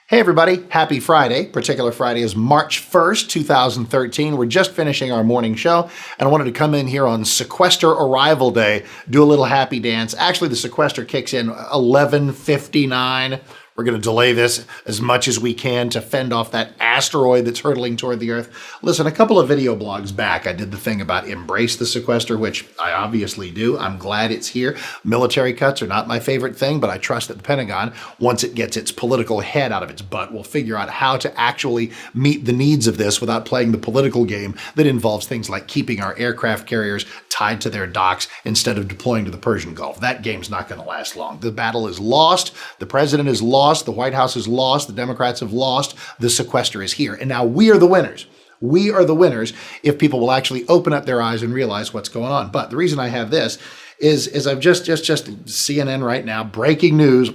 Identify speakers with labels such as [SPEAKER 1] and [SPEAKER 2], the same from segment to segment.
[SPEAKER 1] Hey everybody, happy Friday. Particular Friday is March 1st, 2013. We're just finishing our morning show, and I wanted to come in here on Sequester Arrival Day, do a little happy dance. Actually, the sequester kicks in 11:59. We're going to delay this as much as we can to fend off that asteroid that's hurtling toward the Earth. Listen, a couple of video blogs back, I did the thing about embrace the sequester, which I obviously do. I'm glad it's here. Military cuts are not my favorite thing, but I trust that the Pentagon, once it gets its political head out of its butt, will figure out how to actually meet the needs of this without playing the political game that involves things like keeping our aircraft carriers tied to their docks instead of deploying to the Persian Gulf. That game's not going to last long. The battle is lost. The president is lost. The White House is lost. The Democrats have lost. The sequester is here. And now we are the winners. We are the winners if people will actually open up their eyes and realize what's going on. But the reason I have this is I've just CNN right now, breaking news.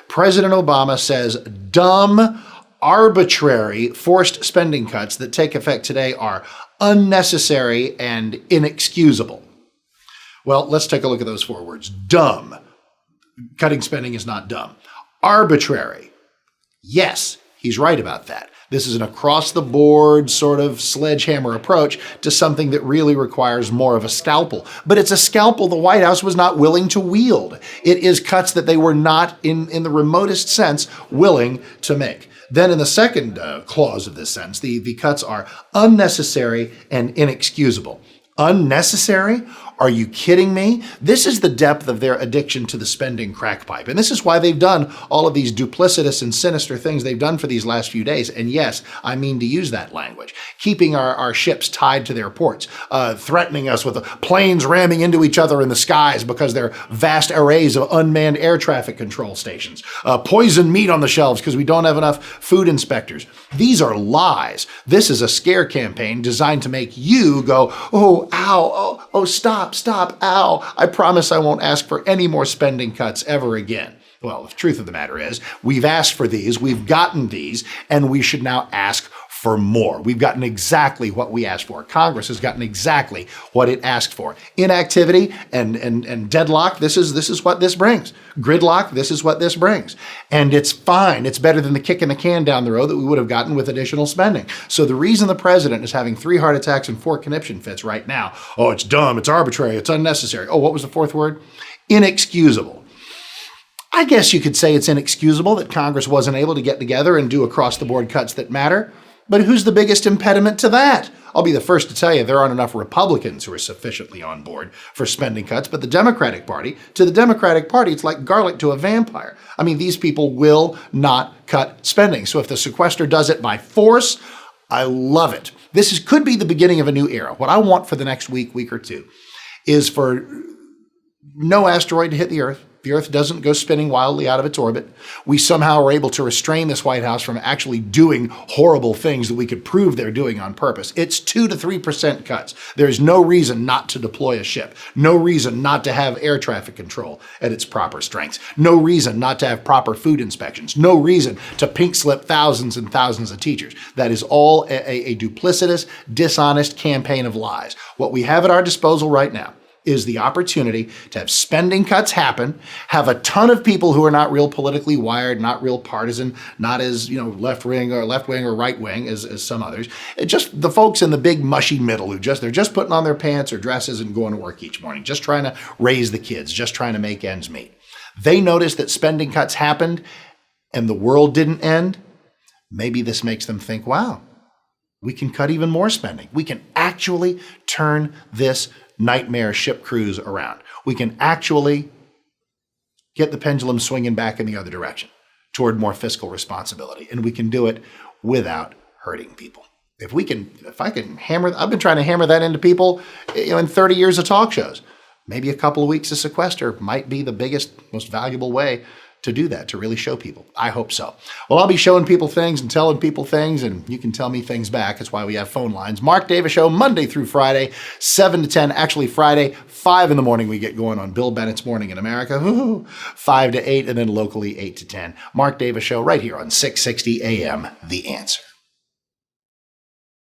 [SPEAKER 1] President Obama says dumb, arbitrary, forced spending cuts that take effect today are unnecessary and inexcusable. Well, let's take a look at those four words. Dumb. Cutting spending is not dumb. Arbitrary. Yes, he's right about that. This is an across-the-board sort of sledgehammer approach to something that really requires more of a scalpel. But it's a scalpel the White House was not willing to wield. It is cuts that they were not, in the remotest sense, willing to make. Then in the second clause of this sentence, the cuts are unnecessary and inexcusable. Unnecessary? Are you kidding me? This is the depth of their addiction to the spending crack pipe. And this is why they've done all of these duplicitous and sinister things they've done for these last few days. And yes, I mean to use that language. Keeping our ships tied to their ports, threatening us with planes ramming into each other in the skies because they're vast arrays of unmanned air traffic control stations, poisoned meat on the shelves because we don't have enough food inspectors. These are lies. This is a scare campaign designed to make you go, oh, ow, oh, stop, ow. I promise I won't ask for any more spending cuts ever again. Well, the truth of the matter is, we've asked for these, we've gotten these, and we should now ask for more. We've gotten exactly what we asked for. Congress has gotten exactly what it asked for. Inactivity and deadlock, this is what this brings. Gridlock, this is what this brings. And it's fine. It's better than the kick in the can down the road that we would have gotten with additional spending. So the reason the president is having 3 heart attacks and 4 conniption fits right now, oh, it's dumb, it's arbitrary, it's unnecessary. Oh, what was the fourth word? Inexcusable. I guess you could say it's inexcusable that Congress wasn't able to get together and do across-the-board cuts that matter. But who's the biggest impediment to that? I'll be the first to tell you there aren't enough Republicans who are sufficiently on board for spending cuts, but to the Democratic Party, it's like garlic to a vampire. I mean, these people will not cut spending. So if the sequester does it by force, I love it. This could be the beginning of a new era. What I want for the next week or two, is for no asteroid to hit the Earth. The Earth doesn't go spinning wildly out of its orbit. We somehow are able to restrain this White House from actually doing horrible things that we could prove they're doing on purpose. It's 2 to 3% cuts. There's no reason not to deploy a ship. No reason not to have air traffic control at its proper strengths. No reason not to have proper food inspections. No reason to pink slip thousands and thousands of teachers. That is all a duplicitous, dishonest campaign of lies. What we have at our disposal right now is the opportunity to have spending cuts happen, have a ton of people who are not real politically wired, not real partisan, not as, left wing or right wing as some others. Just the folks in the big mushy middle who they're just putting on their pants or dresses and going to work each morning, just trying to raise the kids, just trying to make ends meet. They noticed that spending cuts happened and the world didn't end. Maybe this makes them think, wow, we can cut even more spending. We can actually turn this nightmare ship cruise around. We can actually get the pendulum swinging back in the other direction toward more fiscal responsibility. And we can do it without hurting people. If I can I've been trying to hammer that into people, in 30 years of talk shows. Maybe a couple of weeks of sequester might be the biggest, most valuable way to do that, to really show people. I hope so. Well, I'll be showing people things and telling people things, and you can tell me things back. That's why we have phone lines. Mark Davis Show, Monday through Friday, 7 to 10. Actually, Friday, 5 in the morning we get going on Bill Bennett's Morning in America. 5 to 8, and then locally 8 to 10. Mark Davis Show right here on 660 AM, The Answer.